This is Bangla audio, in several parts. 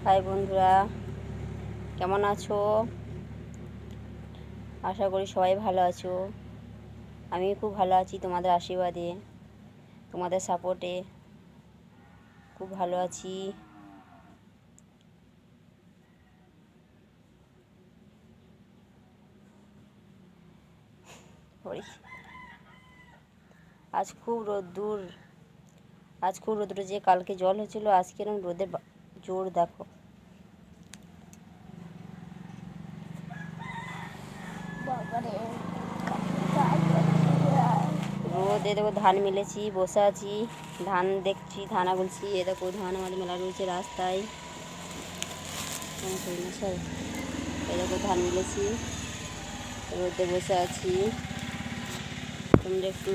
হাই বন্ধুরা, কেমন আছো? আশা করি সবাই ভালো আছো। আমি খুব ভালো আছি, তোমাদের আশীর্বাদে, তোমাদের সাপোর্টে খুব ভালো আছি। আজ খুব রোদ্দুর, যে কালকে জল হয়েছিল, আজকে এরকম রোদের জোর দেখো। রোদে দেখো, ধান মেলেছি, বসে আছি, ধান দেখছি, ধানা গুলছি। এ দেখো ধান আমাদের মেলা রয়েছে রাস্তায়। এ দেখো ধান মেলেছি, রোদে বসে আছি। তোমরা একটু,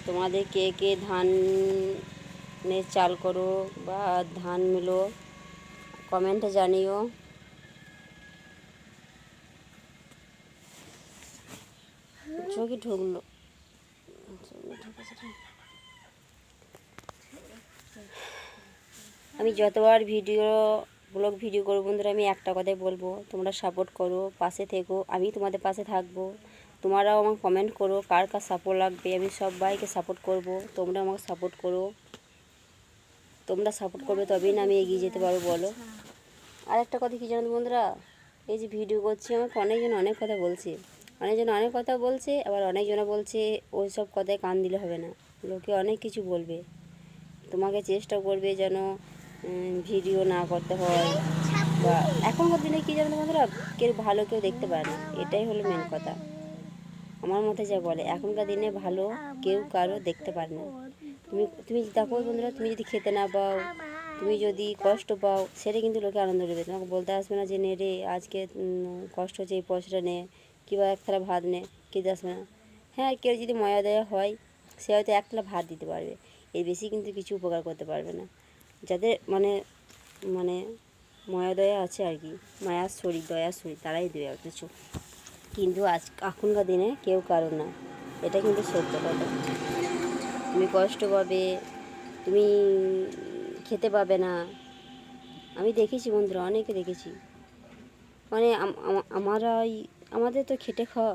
তোমাদের কে কে ধানের চাল করো বা ধান মেলো, কমেন্টে জানিও। চোখে ঢুকলো, আমি যতবার ব্লগ ভিডিও করবো বন্ধুরা, আমি একটা কথাই বলবো, তোমরা সাপোর্ট করো, পাশে থেকো, আমি তোমাদের পাশে থাকবো। তোমরাও আমাকে কমেন্ট করো কার কার সাপোর্ট লাগবে, আমি সবাইকে সাপোর্ট করব। তোমরা আমাকে সাপোর্ট করো, তোমরা সাপোর্ট করবে তবেই না আমি এগিয়ে যেতে পারবো, বলো। আর একটা কথা কী জানো বন্ধুরা, এই যে ভিডিও করছি, আমাকে অনেকজন অনেক কথা বলছে, আবার অনেকজনে বলছে ওই সব কথায় কান দিলে হবে না, লোকে অনেক কিছু বলবে, তোমাকে চেষ্টা করবে যেন ভিডিও না করতে হয়। বা এখনকার দিনে কী জানো বন্ধুরা, কেউ ভালো কেউ দেখতে পারে না, এটাই হলো মেন কথা। আমার মতে যা বলে, এখনকার দিনে ভালো কেউ কারো দেখতে পারে না। তুমি দেখো বন্ধুরা, তুমি যদি খেতে না পাও, তুমি যদি কষ্ট পাও, সেটা কিন্তু লোকে আনন্দ নেবে, তোমাকে বলতে আসবে না যে নে রে আজকে কষ্ট হচ্ছে, এই পয়সাটা নে, কিংবা এক থালা ভাত নে, খেতে আসবে না। হ্যাঁ, কেউ যদি ময়া দেয়া হয়, সে হয়তো এক থালা ভাত দিতে পারবে, এর বেশি কিন্তু কিছু উপকার করতে পারবে না। যাদের মানে মানে ময়া দয়া আছে আর কি, মায়ার শরীর, দয়ার শরীর, তারাই দেবে কিছু। কিন্তু এখনকার দিনে কেউ কারো না, এটা কিন্তু সত্য কথা। তুমি কষ্ট পাবে, তুমি খেতে পাবে না। আমি দেখেছি বন্ধুরা, অনেকে দেখেছি, মানে আমাদের তো খেটে খাওয়া,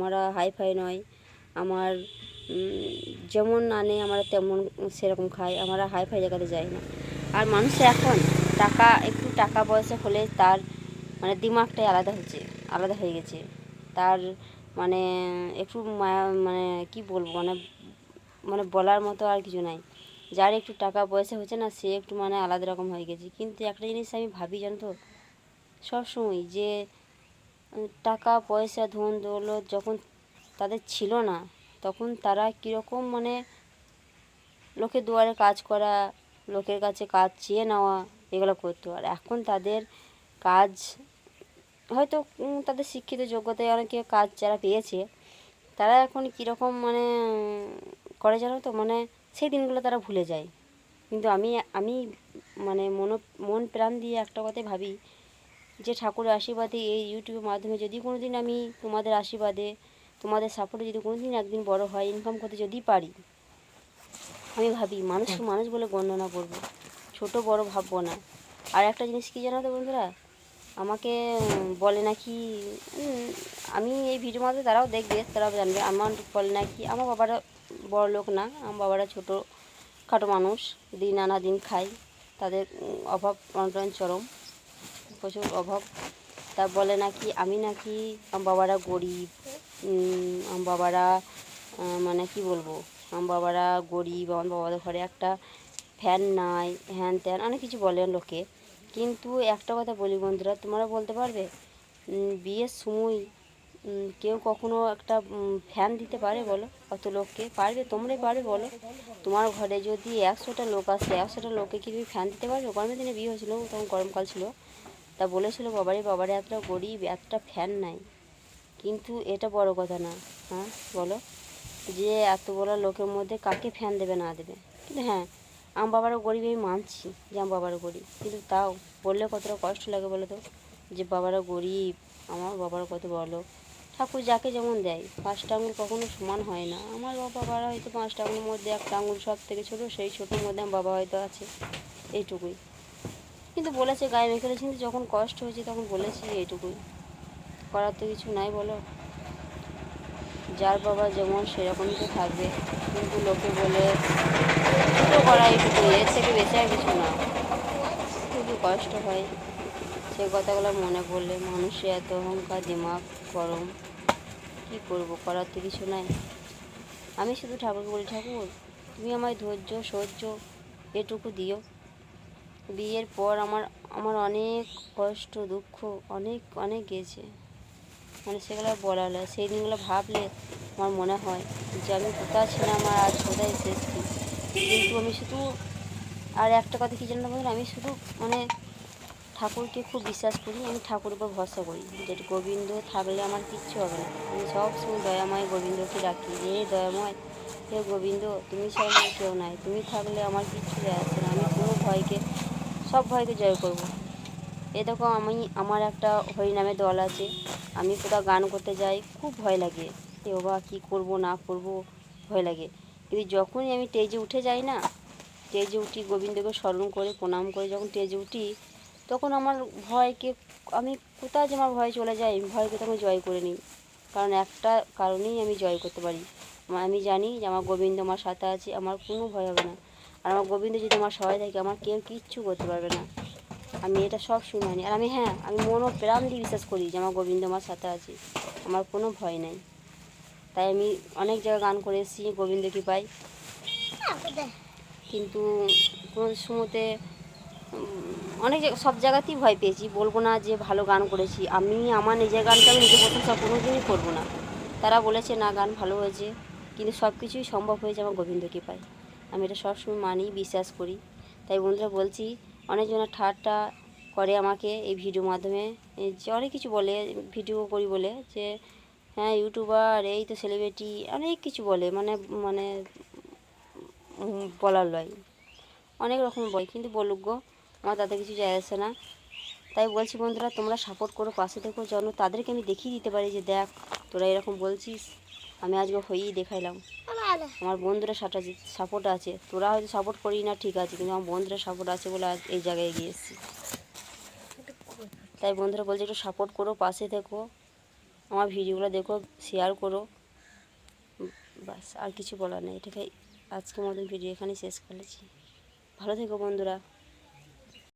আমরা হাই ফাই নয়, আমার যেমন আনে আমরা তেমন সেরকম খাই, আমরা হাই ফাই জায়গাতে যাই না। আর মানুষের এখন একটু টাকা পয়সা হলে তার মানে দিমাগটাই আলাদা হয়ে গেছে, তার মানে একটু মায়া, মানে কি বলবো, মানে বলার মতো আর কিছু নাই। যার একটু টাকা পয়সা হচ্ছে না, সে একটু মানে আলাদা রকম হয়ে গেছে। কিন্তু একটা জিনিস আমি ভাবি জানো তো, সবসময় যে টাকা পয়সা ধন দৌলত যখন তাদের ছিল না, তখন তারা কীরকম মানে লোকের দুয়ারে কাজ করা, লোকের কাছে কাজ চেয়ে নেওয়া, এগুলো করতো। আর এখন তাদের কাজ হয়তো তাদের শিক্ষিত যোগ্যতায় অনেকে কাজ যারা পেয়েছে, তারা এখন কীরকম মানে করে জানো তো, মানে সেই দিনগুলো তারা ভুলে যায়। কিন্তু আমি মানে মন প্রাণ দিয়ে একটা কথাই ভাবি, যে ঠাকুরের আশীর্বাদে এই ইউটিউবের মাধ্যমে যদি কোনো দিন আমি তোমাদের আশীর্বাদে, তোমাদের সাপোর্টে যদি কোনো দিন একদিন বড় হয়, ইনকাম করতে যদি পারি, আমি ভাবি মানুষকে মানুষ বলে গণ্য করবো, ছোট বড় ভাববো না। আর একটা জিনিস কী জানো তো বন্ধুরা, আমাকে বলে নাকি, আমি এই ভিডিওর মাধ্যমে তারাও দেখবে, তারাও জানবে, আমার বলে নাকি আমার বাবারা বড় লোক না, আমার বাবারা ছোটো খাটো মানুষ, দিন আনা দিন খাই, তাদের অভাব অনটন চরম, প্রচুর অভাব। তা বলে নাকি আমি নাকি আমার বাবারা গরিব, আমার বাবারা মানে কি বলবো, আমার বাবারা গরিব, আমার বাবাদের ঘরে একটা ফ্যান নাই, হ্যান ত্যান অনেক কিছু বলেন লোকে। কিন্তু একটা কথা বলি বন্ধুরা, তোমরা বলতে পারবে বিয়ের সময় কেউ কখনো একটা ফ্যান দিতে পারে বলো? অত লোককে পারবে? তোমরাই পারবে বলো? তোমার ঘরে যদি 100টা লোক আসে, 100টা লোককে কি তুমি ফ্যান দিতে পারবে? গরমের দিনে বিয়ে হয়েছিলো, তখন গরমকাল ছিল, তা বলেছিল বাবারে এতটা গরিব, এতটা ফ্যান নাই। কিন্তু এটা বড় কথা না, হ্যাঁ বলো, যে এত বড় লোকের মধ্যে কাকে ফ্যান দেবে না দেবে। কিন্তু হ্যাঁ, আমার বাবারও গরিব, আমি মানছি যে আমার বাবারও গরিব, কিন্তু তাও বললে কতটা কষ্ট লাগে বলো তো, যে বাবারা গরিব, আমার বাবারা কত বড়। ঠাকুর যাকে যেমন দেয়, 5টা আঙুল কখনো সমান হয় না। আমার বাবারা হয়তো 5টা আঙুলের মধ্যে একটা আঙুল সব থেকে ছোটো, সেই ছোটোর মধ্যে আমার বাবা হয়তো আছে, এইটুকুই। কিন্তু বলেছে গায়ে মেখে দিয়েছি, কিন্তু যখন কষ্ট হয়েছে তখন বলেছি এইটুকুই, করার তো কিছু নাই বলো। যার বাবা যেমন সেরকমই তো থাকবে, কিন্তু লোকে বলে ছোটো করা এইটুকু, এর থেকে বেশি আর কিছু না। খুবই কষ্ট হয় সে কথাগুলো মনে পড়লে, মানুষের এত অহংকার, দিমাগ গরম, কী করবো, করার তো কিছু নাই। আমি শুধু ঠাকুরকে বলি, ঠাকুর তুমি আমায় ধৈর্য সহ্য এটুকু দিও। বিয়ের পর আমার আমার অনেক কষ্ট দুঃখ অনেক অনেক গেছে, মানে সেগুলো বলার নয়। সেই দিনগুলো ভাবলে আমার মনে হয় যে আমি কোথায় ছিলাম আর আজ কোথায় এসেছি। কিন্তু আমি শুধু, আর একটা কথা কী জানো বন্ধুরা, আমি শুধু মানে ঠাকুরকে খুব বিশ্বাস করি, আমি ঠাকুরের উপর ভরসা করি, যে গোবিন্দ থাকলে আমার কিচ্ছু হবে না। আমি সবসময় দয়াময় গোবিন্দকে ডাকি, হে দয়াময়, হে গোবিন্দ তুমি ছাড়া আমার কেউ নাই, তুমি থাকলে আমার কিচ্ছু যায় আসে না, আমি কোনো ভয়কে, সব ভয়কে জয় করব। এ দেখো আমি, আমার একটা হরিনামের দল আছে, আমি কোথাও গান করতে যাই খুব ভয় লাগে, এ বাবা কী করব না করব, ভয় লাগে। কিন্তু যখনই আমি স্টেজে উঠে যাই না, স্টেজে উঠি গোবিন্দকে স্মরণ করে প্রণাম করে যখন স্টেজে উঠি, তখন আমার ভয়কে, আমি কোথায় যে আমার ভয় চলে যায়, ভয়কে তখন জয় করে নিই। কারণ একটা কারণেই আমি জয় করতে পারি, আমি জানি যে আমার গোবিন্দ আমার সাথে আছে, আমার কোনো ভয় হবে না। আর আমার গোবিন্দ যদি আমার সহায় থাকে, আমার কেউ কিচ্ছু করতে পারবে না। আমি এটা সব সময় মানি, আর আমি, হ্যাঁ, আমি মন ও প্রাণ দিয়ে বিশ্বাস করি যে আমার গোবিন্দ আমার সাথে আছে, আমার কোনো ভয় নেই। তাই আমি অনেক জায়গায় গান করে এসেছি গোবিন্দ কৃপায়, কিন্তু কোনো সময়তে অনেক জায়গা, সব জায়গাতেই ভয় পেয়েছি, বলবো না যে ভালো গান করেছি। আমি আমার নিজের গানটা আমি নিজে প্রশংসা কোনো দিনই করবো না। তারা বলেছে না গান ভালো হয়েছে, কিন্তু সব কিছুই সম্ভব হয়েছে আমার গোবিন্দ কৃপায়, আমি এটা সবসময় মানি বিশ্বাস করি। তাই বন্ধুরা বলছি, অনেকজনের ঠাট্টা করে আমাকে এই ভিডিওর মাধ্যমে, যে অনেক কিছু বলে, ভিডিও করি বলে যে হ্যাঁ ইউটিউবার, এই তো সেলিব্রিটি, অনেক কিছু বলে, মানে মানে বলার লয়, অনেক রকম বই, কিন্তু বলুক গো, আমার তাতে কিছু যায় আসে না। তাই বলছি বন্ধুরা, তোমরা সাপোর্ট করো, পাশে থেকো, যেন তাদেরকে আমি দেখিয়ে দিতে পারি যে দেখ তোরা এরকম বলছিস, আমি আজকে হয়েই দেখাইলাম। আমার বন্ধুরা সাপোর্ট আছে, তোরা হয়তো সাপোর্ট করি না ঠিক আছে, কিন্তু আমার বন্ধুরা সাপোর্ট আছে বলে আজ এই জায়গায় এগিয়ে এসেছি। তাই বন্ধুরা বলছি একটু সাপোর্ট করো, পাশে থেকো, আমার ভিডিওগুলো দেখো, শেয়ার করো, বাস আর কিছু বলার নেই। এটাকে আজকের মতন ভিডিও এখানেই শেষ করেছি। ভালো থেকো বন্ধুরা।